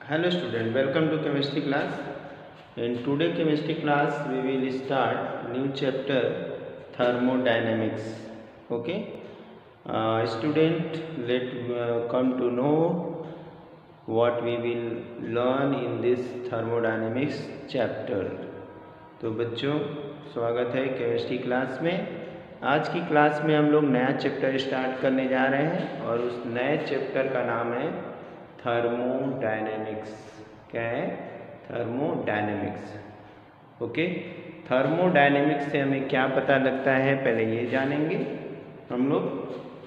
Hello student, welcome to chemistry class. In today chemistry class we will start new chapter thermodynamics. Okay, student, let come to know what we will learn in this thermodynamics chapter. तो बच्चों, स्वागत है chemistry class में। आज की class में हम लोग नया चैप्टर स्टार्ट करने जा रहे हैं और उस नए चैप्टर का नाम है थर्मोडायनेमिक्स। क्या है? थर्मोडायनेमिक्स। ओके, थर्मोडायनेमिक्स से हमें क्या पता लगता है पहले ये जानेंगे हम लोग।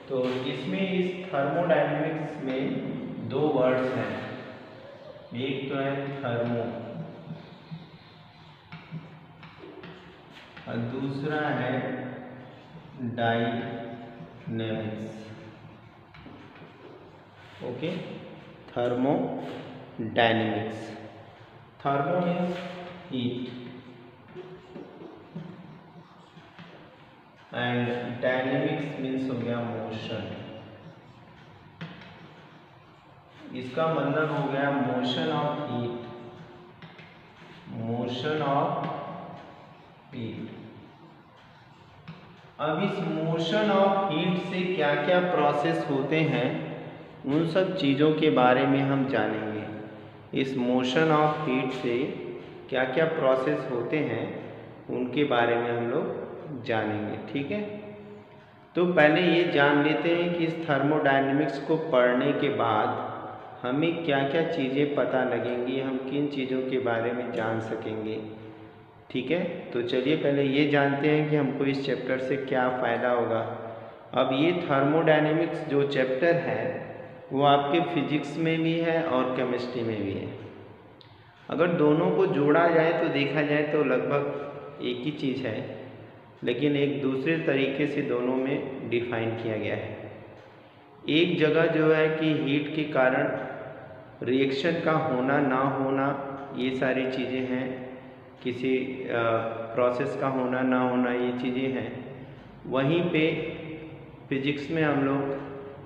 तो इसमें इस थर्मोडायनेमिक्स में दो वर्ड्स हैं, एक तो है थर्मो और दूसरा है dynamics. Okay, thermodynamics. Thermo means heat and dynamics means हो गया मोशन। इसका मतलब हो गया motion of heat, motion of heat. अब इस मोशन ऑफ हीट से क्या क्या प्रोसेस होते हैं उन सब चीज़ों के बारे में हम जानेंगे। इस मोशन ऑफ हीट से क्या क्या प्रोसेस होते हैं उनके बारे में हम लोग जानेंगे। ठीक है, तो पहले ये जान लेते हैं कि इस थर्मोडायनेमिक्स को पढ़ने के बाद हमें क्या क्या चीज़ें पता लगेंगी, हम किन चीज़ों के बारे में जान सकेंगे। ठीक है, तो चलिए पहले ये जानते हैं कि हमको इस चैप्टर से क्या फ़ायदा होगा। अब ये थर्मोडायनेमिक्स जो चैप्टर है वो आपके फिजिक्स में भी है और केमिस्ट्री में भी है। अगर दोनों को जोड़ा जाए तो देखा जाए तो लगभग एक ही चीज़ है, लेकिन एक दूसरे तरीके से दोनों में डिफाइन किया गया है। एक जगह जो है कि हीट के कारण रिएक्शन का होना ना होना, ये सारी चीज़ें हैं, किसी प्रोसेस का होना ना होना, ये चीज़ें हैं। वहीं पे फिजिक्स में हम लोग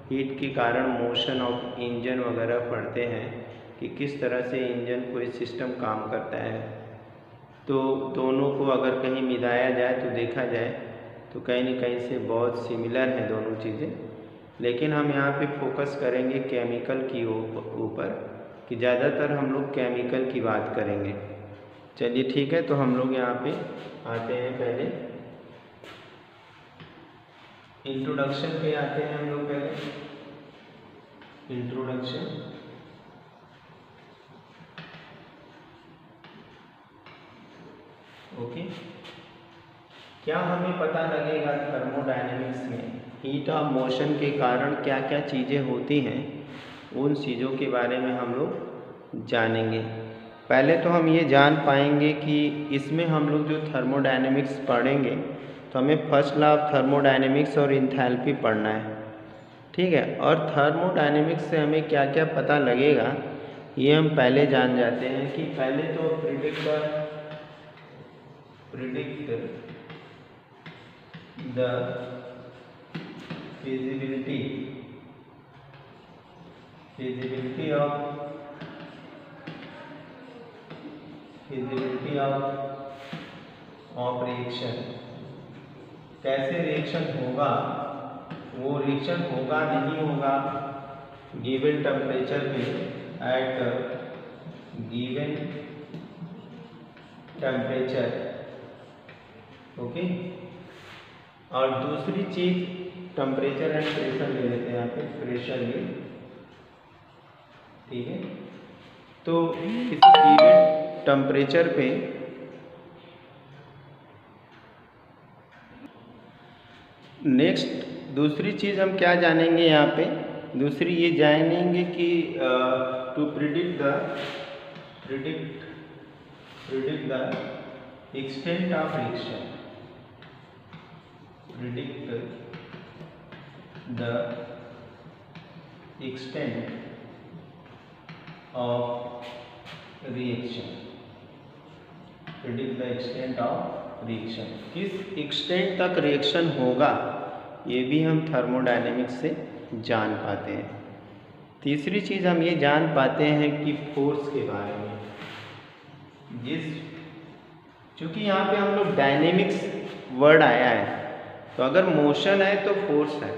हीट के कारण मोशन ऑफ इंजन वगैरह पढ़ते हैं कि किस तरह से इंजन कोई सिस्टम काम करता है। तो दोनों को अगर कहीं मिलाया जाए तो देखा जाए तो कहीं न कहीं से बहुत सिमिलर हैं दोनों चीज़ें, लेकिन हम यहाँ पे फोकस करेंगे केमिकल की ऊपर कि ज़्यादातर हम लोग केमिकल की बात करेंगे। चलिए ठीक है, तो हम लोग यहाँ पे आते हैं, पहले इंट्रोडक्शन पे आते हैं हम लोग। पहले इंट्रोडक्शन। ओके, क्या हमें पता लगेगा थर्मोडायनेमिक्स में हीट ऑफ मोशन के कारण क्या क्या चीज़ें होती हैं, उन चीज़ों के बारे में हम लोग जानेंगे। पहले तो हम ये जान पाएंगे कि इसमें हम लोग जो थर्मोडायनेमिक्स पढ़ेंगे तो हमें फर्स्ट लॉ ऑफ थर्मोडायनेमिक्स और इंथैल्पी पढ़ना है। ठीक है, और थर्मोडायनेमिक्स से हमें क्या क्या पता लगेगा ये हम पहले जान जाते हैं कि पहले तो predict the feasibility of reaction. कैसे रिएक्शन होगा, वो रिएक्शन होगा नहीं होगा गिवन टेम्परेचर पे, एट गिवन टेम्परेचर। ओके, और दूसरी चीज टेम्परेचर एंड प्रेशर ले लेते हैं यहाँ पे, प्रेशर भी। ठीक है, तो किसी गिवन टेम्परेचर पे नेक्स्ट दूसरी चीज़ हम क्या जानेंगे यहाँ पे, दूसरी ये जानेंगे कि to predict the extent of reaction, predict the extent of reaction, predict the extent of reaction. किस एक्सटेंट तक रिएक्शन होगा ये भी हम थर्मोडायनेमिक्स से जान पाते हैं। तीसरी चीज़ हम ये जान पाते हैं कि फोर्स के बारे में, चूँकि यहाँ पे हम लोग डायनेमिक्स वर्ड आया है, तो अगर मोशन है तो फोर्स है,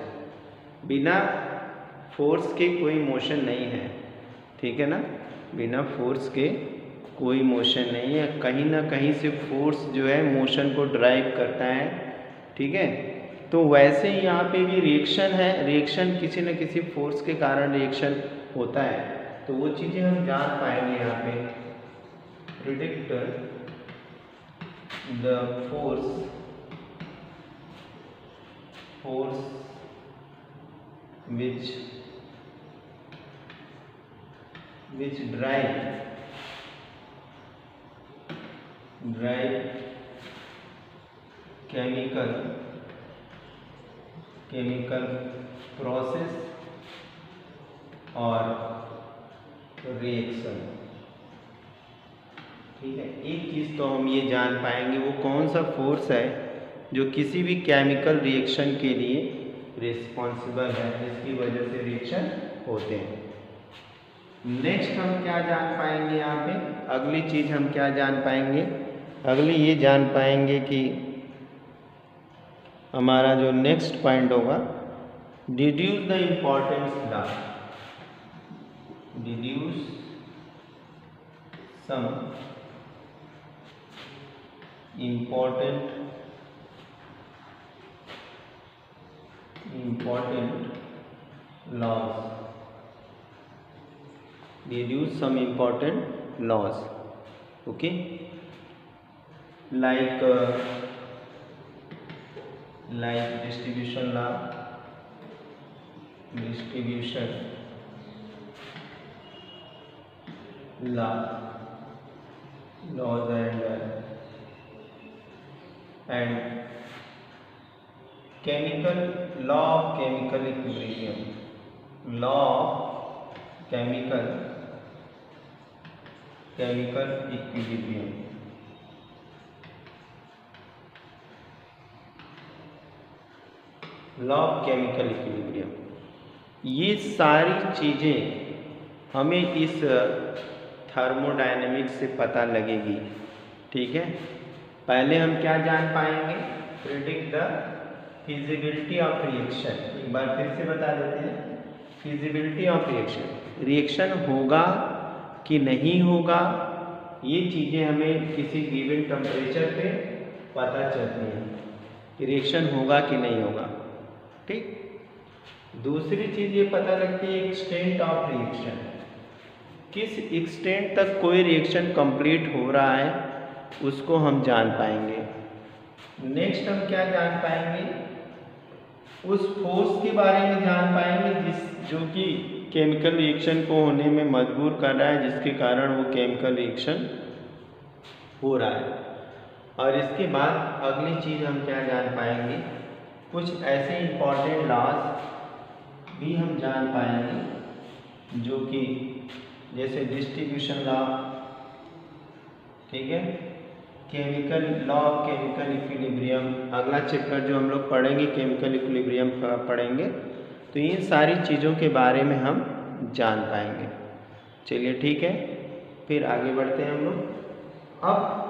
बिना फोर्स के कोई मोशन नहीं है, ठीक है ना। बिना फोर्स के कोई मोशन नहीं है, कहीं ना कहीं से फोर्स जो है मोशन को ड्राइव करता है, ठीक है। तो वैसे ही यहाँ पे भी रिएक्शन है, रिएक्शन किसी न किसी फोर्स के कारण रिएक्शन होता है, तो वो चीज़ें हम जान पाएंगे यहाँ पे। Predict the force which drive chemical process और रिएक्शन, ठीक है। एक चीज़ तो हम ये जान पाएंगे, वो कौन सा फोर्स है जो किसी भी केमिकल रिएक्शन के लिए रिस्पॉन्सिबल है, जिसकी वजह से रिएक्शन होते हैं। नेक्स्ट हम क्या जान पाएंगे यहाँ पे, अगली चीज़ हम क्या जान पाएंगे, अगली ये जान पाएंगे कि हमारा जो नेक्स्ट पॉइंट होगा, deduce the importance law, deduce some important laws, deduce some important laws, okay, like distribution law, laws and chemical law of chemical equilibrium, law of chemical equilibrium, law of chemical equilibrium. ये सारी चीज़ें हमें इस thermodynamics से पता लगेगी, ठीक है। पहले हम क्या जान पाएंगे, predict the feasibility of reaction. एक बार फिर से बता देते हैं, फिजिबिलिटी ऑफ रिएक्शन, रिएक्शन होगा कि नहीं होगा, ये चीज़ें हमें किसी गिवन टेम्परेचर पे पता चलती हैं कि रिएक्शन होगा कि नहीं होगा, ठीक। दूसरी चीज़ ये पता लगती है एक्सटेंट ऑफ रिएक्शन, किस एक्सटेंट तक कोई रिएक्शन कंप्लीट हो रहा है उसको हम जान पाएंगे। नेक्स्ट हम क्या जान पाएंगे, उस फोर्स के बारे में जान पाएंगे जो कि केमिकल रिएक्शन को होने में मजबूर कर रहा है, जिसके कारण वो केमिकल रिएक्शन हो रहा है। और इसके बाद अगली चीज़ हम क्या जान पाएंगे, कुछ ऐसे इम्पॉर्टेंट लॉज भी हम जान पाएंगे जो कि जैसे डिस्ट्रीब्यूशन लॉ, ठीक है, chemical law of chemical equilibrium. अगला चैप्टर जो हम लोग पढ़ेंगे केमिकल इक्विलिब्रियम का पढ़ेंगे, तो इन सारी चीज़ों के बारे में हम जान पाएंगे। चलिए ठीक है, फिर आगे बढ़ते हैं हम लोग। अब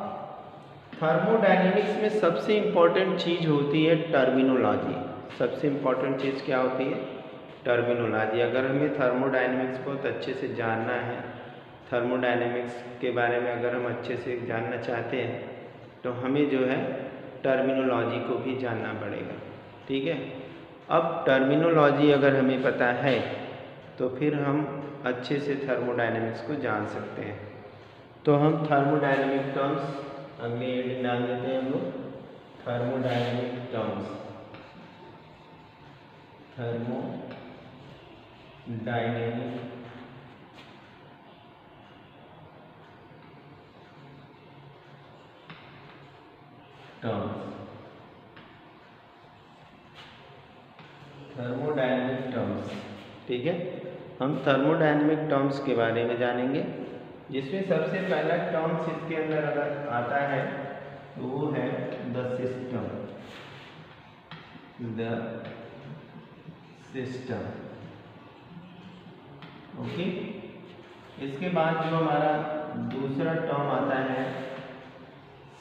थर्मोडायनेमिक्स में सबसे इम्पॉर्टेंट चीज़ होती है टर्मिनोलॉजी। सबसे इम्पॉर्टेंट चीज़ क्या होती है, टर्मिनोलॉजी। अगर हमें थर्मोडायनेमिक्स बहुत अच्छे से जानना है, थर्मोडायनेमिक्स के बारे में अगर हम अच्छे से जानना चाहते हैं, तो हमें जो है टर्मिनोलॉजी को भी जानना पड़ेगा, ठीक है। अब टर्मिनोलॉजी अगर हमें पता है तो फिर हम अच्छे से थर्मोडायनेमिक्स को जान सकते हैं। तो हम थर्मोडायनेमिक टर्म्स अगले हेडिंग डाल देते हैं हम लोग, thermodynamic terms, thermodynamic terms, thermodynamic terms, ठीक है। हम थर्मोडायनेमिक टर्म्स के बारे में जानेंगे, जिसमें सबसे पहला टर्म्स इसके अंदर अगर आता है तो वो है the system, the system, okay. इसके बाद जो हमारा दूसरा टर्म आता है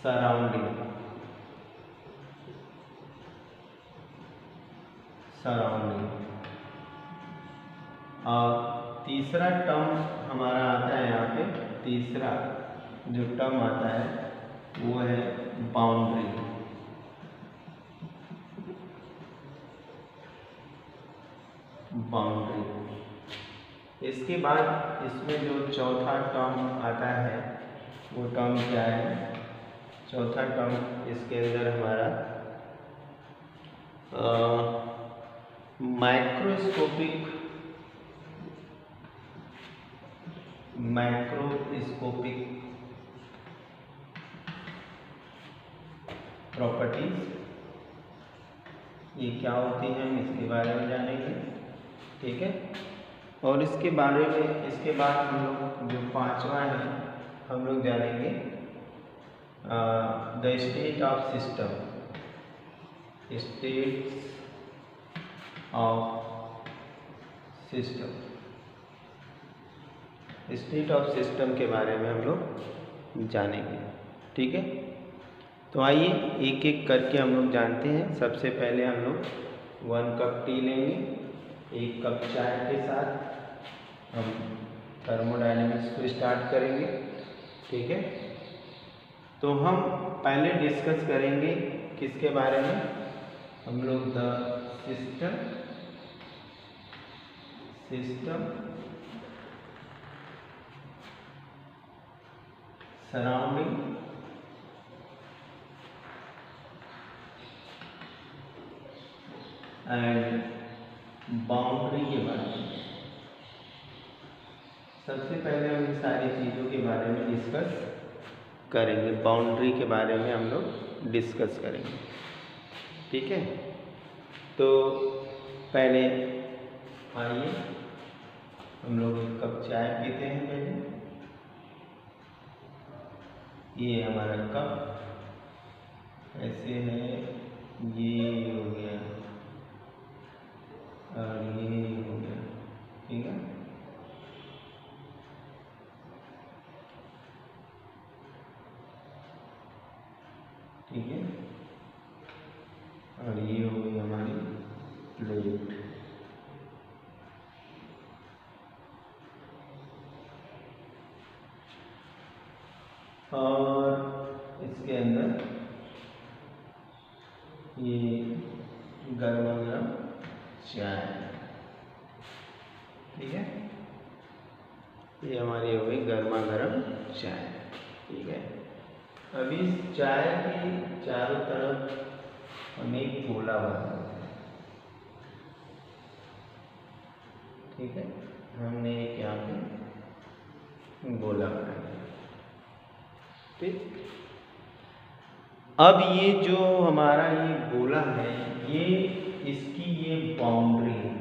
सराउंडिंग। और तीसरा टर्म हमारा आता है यहाँ पे, तीसरा जो टर्म आता है वो है बाउंड्री। इसके बाद इसमें जो चौथा टर्म आता है वो टर्म क्या है? चौथा टर्म इसके अंदर हमारा मैक्रोस्कोपिक प्रॉपर्टीज, ये क्या होती हैं हम इसके बारे में जानेंगे। ठीक है। और इसके बाद हम लोग जो पांचवा है हम लोग जानेंगे the state of system. State of system के बारे में हम लोग जानेंगे। ठीक है। तो आइए एक एक करके हम लोग जानते हैं। सबसे पहले हम लोग 1 कप टी लेंगे, 1 कप चाय के साथ हम थर्मोडायनेमिक्स को स्टार्ट करेंगे। ठीक है। तो हम पहले डिस्कस करेंगे किसके बारे में? हम लोग the system surrounding and boundary के बारे में। सबसे पहले हम इन सारी चीज़ों के बारे में डिस्कस करेंगे। बाउंड्री के बारे में हम लोग डिस्कस करेंगे। ठीक है। तो पहले आइए हम लोग 1 कप चाय पीते हैं। पहले ये हमारा कप ऐसे है, ये हो गया और ये हो गया। ठीक है। ठीक है। और ये हो गई हमारी प्लेट। और इसके अंदर ये गर्मा गर्म चाय। ठीक है। ये हमारी हो गई गर्मा गर्म चाय। ठीक है। अभी इस चाय के चारों तरफ हम एक गोला बनाते हैं। ठीक है। हमने एक यहाँ पे गोला बनाया। ठीक। अब ये जो हमारा ये गोला है, ये इसकी ये बाउंड्री है।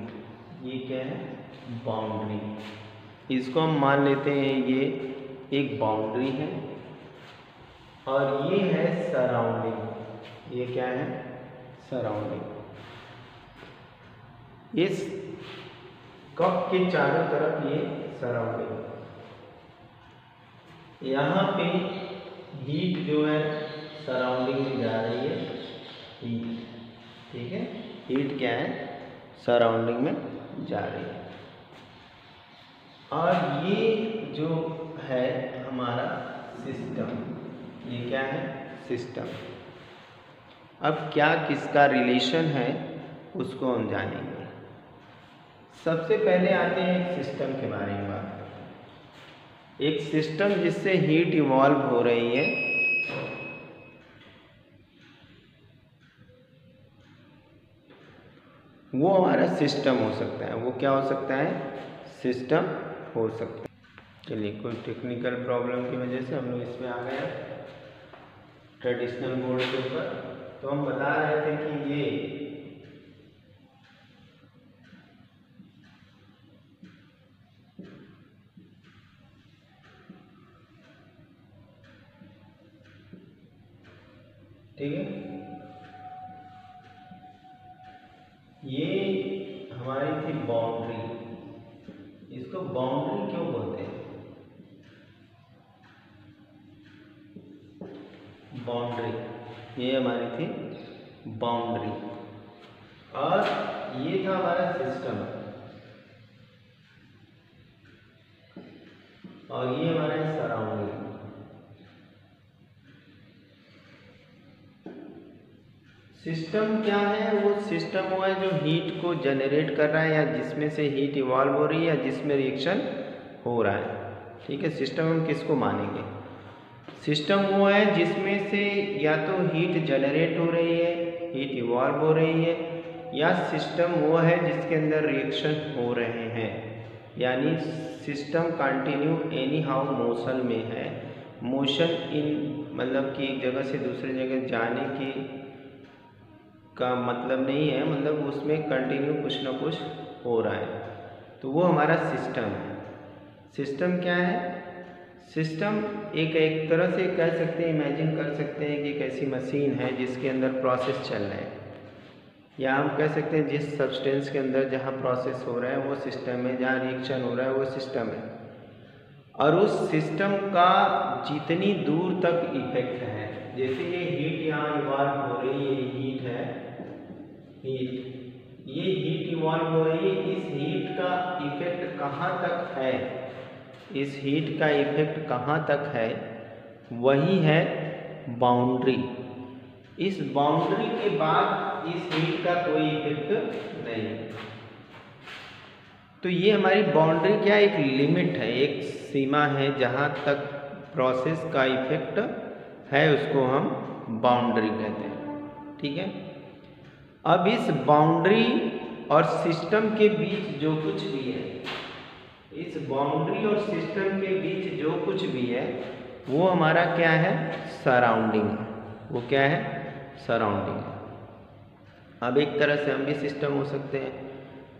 ये क्या है? बाउंड्री। इसको हम मान लेते हैं ये एक बाउंड्री है। और ये है सराउंडिंग। ये क्या है? सराउंडिंग। इस कप के चारों तरफ ये सराउंडिंग। यहाँ पे हीट जो है सराउंडिंग में जा रही है, हीट। ठीक है। हीट क्या है? सराउंडिंग में जा रही है। और ये जो है हमारा सिस्टम, ये क्या है? सिस्टम। अब क्या किसका रिलेशन है उसको हम जानेंगे। सबसे पहले आते हैं एक सिस्टम के बारे में बात करते हैं। एक सिस्टम जिससे हीट इवॉल्व हो रही है, वो हमारा सिस्टम हो सकता है। वो क्या हो सकता है? सिस्टम हो सकता है। चलिए, कोई टेक्निकल प्रॉब्लम की वजह से हम लोग इसमें आ गए ट्रेडिशनल बोर्ड के ऊपर। तो हम बता रहे थे कि ये ठीक है, ये हमारी थी बाउंड्री। इसको इसको बाउंड्री क्यों बोलते हैं? बाउंड्री, ये हमारी थी बाउंड्री, और ये था हमारा सिस्टम, और ये हमारा सराउंडिंग। सिस्टम क्या है? वो सिस्टम वो है जो हीट को जनरेट कर रहा है, या जिसमें से हीट इवॉल्व हो रही है, या जिसमें रिएक्शन हो रहा है। ठीक है, सिस्टम हम किसको मानेंगे? सिस्टम वो है जिसमें से या तो हीट जनरेट हो रही है, हीट इवॉल्व हो रही है, या सिस्टम वो है जिसके अंदर रिएक्शन हो रहे हैं, यानी system continue any how motion में है। मोशन इन मतलब कि एक जगह से दूसरी जगह जाने की का मतलब नहीं है, मतलब उसमें कंटिन्यू कुछ ना कुछ हो रहा है, तो वो हमारा सिस्टम है। सिस्टम क्या है? सिस्टम एक तरह से कह सकते हैं, इमेजिन कर सकते हैं कि एक ऐसी मशीन है जिसके अंदर प्रोसेस चल रहा है, या हम कह सकते हैं जिस सब्सटेंस के अंदर जहाँ प्रोसेस हो रहा है वो सिस्टम है, जहाँ रिएक्शन हो रहा है वो सिस्टम है, और उस सिस्टम का जितनी दूर तक इफेक्ट है, जैसे ये हीट यहाँ इवॉल्व हो रही है, हीट है, हीट, ये हीट इवॉल्व हो रही है, इस हीट का इफेक्ट कहाँ तक है, इस हीट का इफेक्ट कहाँ तक है, वही है बाउंड्री। इस बाउंड्री के बाद इस हीट का कोई इफेक्ट नहीं है। तो ये हमारी बाउंड्री क्या है? एक लिमिट है, एक सीमा है, जहाँ तक प्रोसेस का इफेक्ट है उसको हम बाउंड्री कहते हैं। ठीक है, अब इस बाउंड्री और सिस्टम के बीच जो कुछ भी है, इस बाउंड्री और सिस्टम के बीच जो कुछ भी है वो हमारा क्या है? सराउंडिंग है। वो क्या है? सराउंडिंग है। अब एक तरह से हम भी सिस्टम हो सकते हैं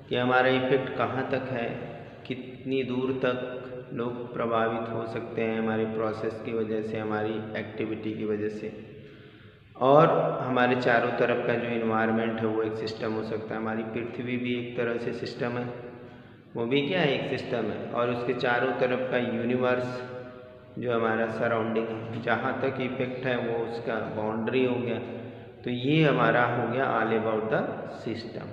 कि हमारा इफेक्ट कहाँ तक है, कितनी दूर तक लोग प्रभावित हो सकते हैं हमारे प्रोसेस की वजह से, हमारी एक्टिविटी की वजह से, और हमारे चारों तरफ का जो इन्वायरमेंट है वो एक सिस्टम हो सकता है। हमारी पृथ्वी भी एक तरह से सिस्टम है, वो भी क्या है? एक सिस्टम है, और उसके चारों तरफ का यूनिवर्स जो हमारा सराउंडिंग है, जहाँ तक इफेक्ट है वो उसका बाउंड्री हो गया। तो ये हमारा हो गया ऑल अबाउट द सिस्टम।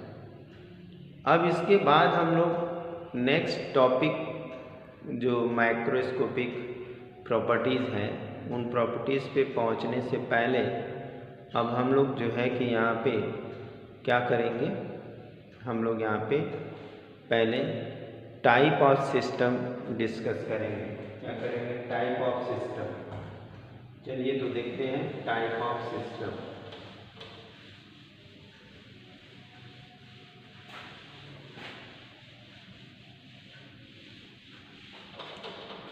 अब इसके बाद हम लोग नेक्स्ट टॉपिक जो माइक्रोस्कोपिक प्रॉपर्टीज़ हैं, उन प्रॉपर्टीज़ पे पहुंचने से पहले अब हम लोग जो है कि यहाँ पे क्या करेंगे, हम लोग यहाँ पे पहले टाइप ऑफ सिस्टम डिस्कस करेंगे। क्या करेंगे? Type of system. चलिए तो देखते हैं type of system.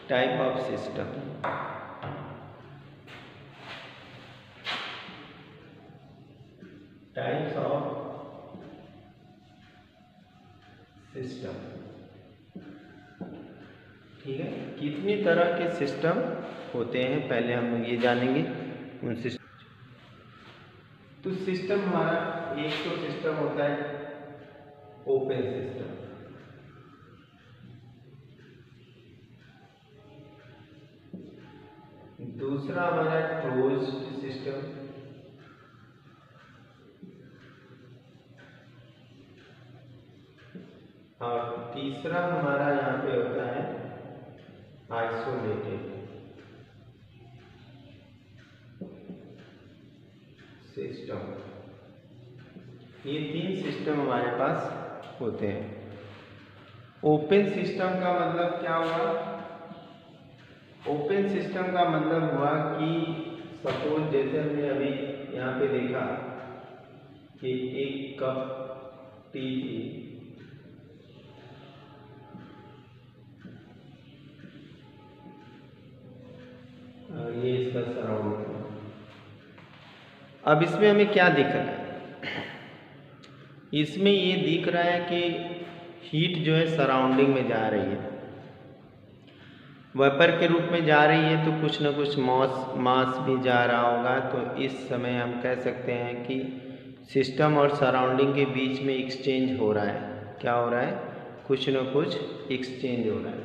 Type of system, types of system. ठीक है, कितनी तरह के सिस्टम होते हैं पहले हम लोग ये जानेंगे उन सिस्टम। तो सिस्टम हमारा एक तो सिस्टम होता है ओपन सिस्टम, दूसरा हमारा क्लोज्ड सिस्टम, और तीसरा हमारा यहाँ पे होता है आइसोलेटेड सिस्टम। ये तीन सिस्टम हमारे पास होते हैं। ओपन सिस्टम का मतलब क्या हुआ? ओपन सिस्टम का मतलब हुआ कि सपोज जैसे हमने अभी यहाँ पे देखा कि एक कप टी थी, ये इसका सराउंडिंग। अब इसमें हमें क्या दिख रहा है? इसमें ये दिख रहा है कि हीट जो है सराउंडिंग में जा रही है, वेपर के रूप में जा रही है, तो कुछ ना कुछ मास भी जा रहा होगा। तो इस समय हम कह सकते हैं कि सिस्टम और सराउंडिंग के बीच में एक्सचेंज हो रहा है। क्या हो रहा है? कुछ न कुछ एक्सचेंज हो रहा है।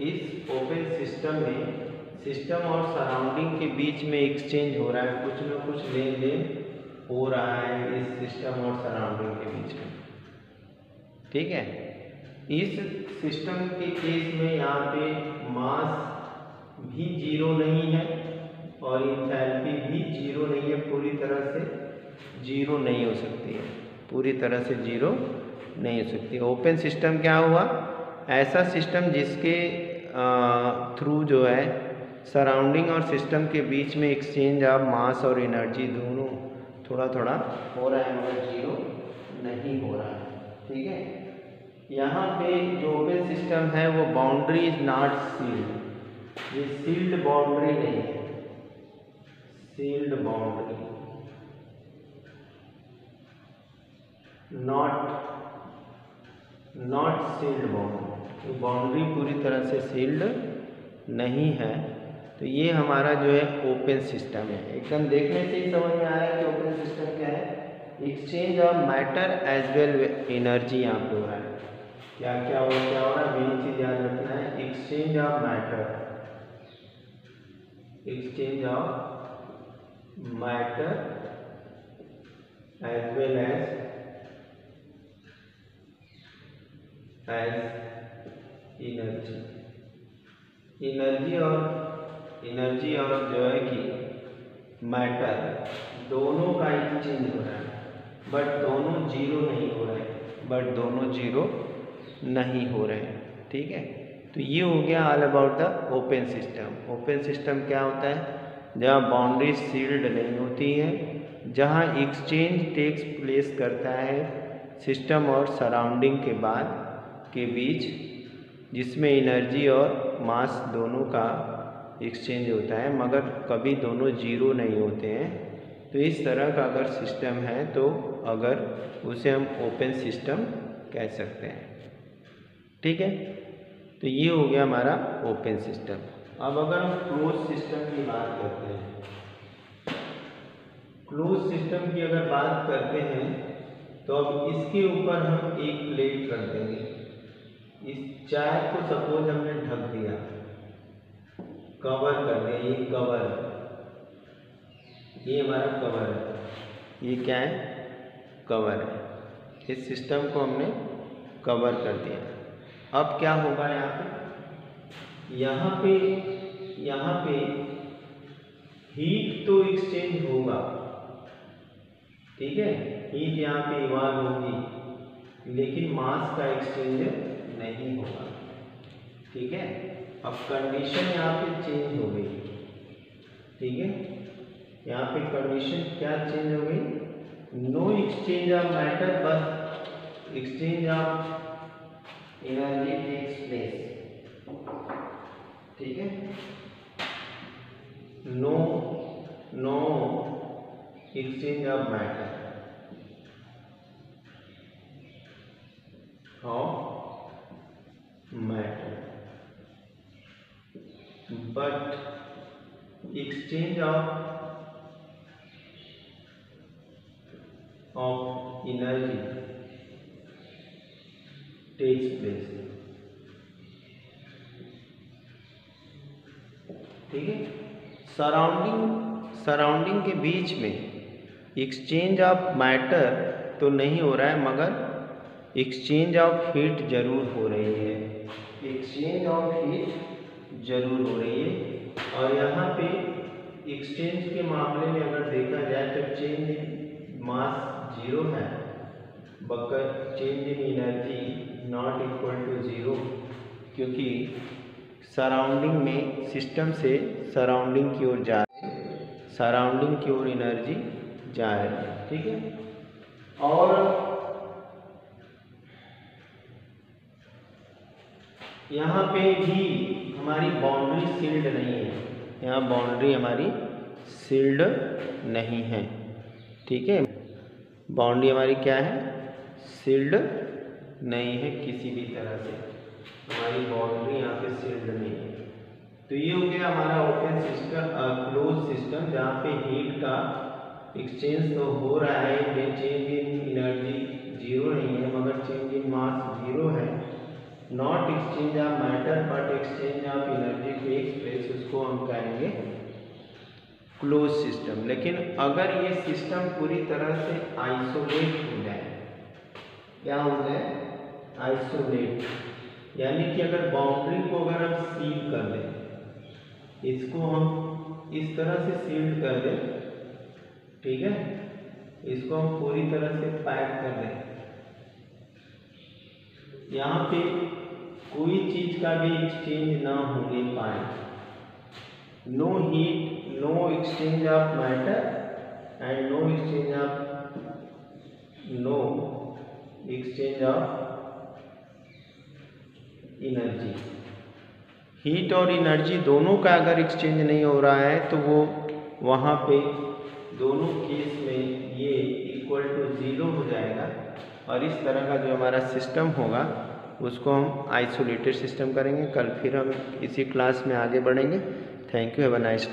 इस ओपन सिस्टम में सिस्टम और सराउंडिंग के बीच में एक्सचेंज हो रहा है, कुछ न कुछ लेन देन हो रहा है इस सिस्टम और सराउंडिंग के बीच में। ठीक है, इस सिस्टम के केस में यहाँ पे मास भी जीरो नहीं है और इंथैल्पी भी जीरो नहीं है, पूरी तरह से जीरो नहीं हो सकती है, पूरी तरह से जीरो नहीं हो सकती। ओपन सिस्टम क्या हुआ? ऐसा सिस्टम जिसके थ्रू जो है सराउंडिंग और सिस्टम के बीच में एक्सचेंज ऑफ मास और एनर्जी दोनों थोड़ा थोड़ा हो रहा है मगर जीरो नहीं हो रहा है। ठीक है, यहाँ पे जो ओपन सिस्टम है वो बाउंड्री इज नॉट सील्ड, ये सील्ड बाउंड्री नहीं है, sealed boundary not sealed boundary, तो बाउंड्री पूरी तरह से सील्ड नहीं है। तो ये हमारा जो है ओपन सिस्टम है। एकदम देखने से ही समझ में आ रहा है कि ओपन सिस्टम क्या है। Exchange of matter as well energy यहाँ पे हो रहा है। क्या क्या हो रहा है, मेन चीज याद रखना है, exchange of matter, exchange of matter as well as energy, energy और जो है कि मैटर दोनों का एक्सचेंज हो रहा है, बट दोनों जीरो नहीं हो रहे, बट दोनों जीरो नहीं हो रहे हैं। ठीक है, तो ये हो गया all about the open system. Open system क्या होता है? जहाँ बाउंड्री सील्ड नहीं होती है, जहाँ एक्सचेंज टेक्स प्लेस करता है सिस्टम और सराउंडिंग के बाद के बीच, जिसमें एनर्जी और मास दोनों का एक्सचेंज होता है मगर कभी दोनों जीरो नहीं होते हैं। तो इस तरह का अगर सिस्टम है तो अगर उसे हम ओपन सिस्टम कह सकते हैं। ठीक है, तो ये हो गया हमारा ओपन सिस्टम। अब अगर हम क्लोज सिस्टम की बात करते हैं, क्लोज सिस्टम की अगर बात करते हैं तो अब इसके ऊपर हम एक प्लेट रख देंगे। इस चाय को सपोज हमने ढक दिया, कवर कर दिया, ये कवर, ये हमारा कवर है, ये क्या है? कवर है। इस सिस्टम को हमने कवर कर दिया। अब क्या होगा यहाँ पे हीट तो एक्सचेंज होगा। ठीक है, हीट यहाँ पे इवॉल्व होगी लेकिन मास का एक्सचेंज नहीं होगा। ठीक है, अब कंडीशन यहाँ पे चेंज हो गई। ठीक है, यहाँ पे कंडीशन क्या चेंज हो गई? नो एक्सचेंज ऑफ मैटर, बस exchange of energy takes place. ठीक है, no exchange of matter but exchange of energy takes place। ठीक है, सराउंडिंग के बीच में एक्सचेंज ऑफ मैटर तो नहीं हो रहा है मगर एक्सचेंज ऑफ हीट जरूर हो रही है, एक्सचेंज ऑफ हीट जरूर हो रही है। और यहाँ पे एक्सचेंज के मामले में अगर देखा जाए तो चेंज इन मास जीरो है, but change in energy not equal to zero, क्योंकि सराउंडिंग में सिस्टम से सराउंडिंग की ओर जा रहे हैं, सराउंडिंग की ओर एनर्जी जा रही है। ठीक है, और यहाँ पे भी हमारी बाउंड्री सील्ड नहीं है, यहाँ बाउंड्री हमारी सील्ड नहीं है। ठीक है, बाउंड्री हमारी क्या है? सील्ड नहीं है, किसी भी तरह से हमारी बाउंड्री यहाँ पे सील्ड नहीं है। तो ये हो गया हमारा ओपन सिस्टम, क्लोज सिस्टम, जहाँ पे हीट का एक्सचेंज तो हो रहा है, ये चेंज इन एनर्जी जीरो नहीं है मगर चेंज इन मास जीरो है। Not exchange of matter but exchange of energy takes place, उसको हम कहेंगे क्लोज सिस्टम। लेकिन अगर ये सिस्टम पूरी तरह से आइसोलेट हो जाए, क्या हो जाए, आइसोलेट, यानी कि अगर बाउंड्री को अगर हम सील कर दें, इसको हम इस तरह से सील कर दें, ठीक है, इसको हम पूरी तरह से पैक कर दें, यहाँ पे कोई चीज का भी एक्सचेंज ना होने पाए, no heat, no exchange of matter and no exchange of energy. Heat और एनर्जी दोनों का अगर एक्सचेंज नहीं हो रहा है तो वो वहाँ पे दोनों केस में ये इक्वल टू 0 हो जाएगा, और इस तरह का जो हमारा सिस्टम होगा उसको हम आइसोलेटेड सिस्टम करेंगे। कल फिर हम इसी क्लास में आगे बढ़ेंगे। Thank you, have a nice.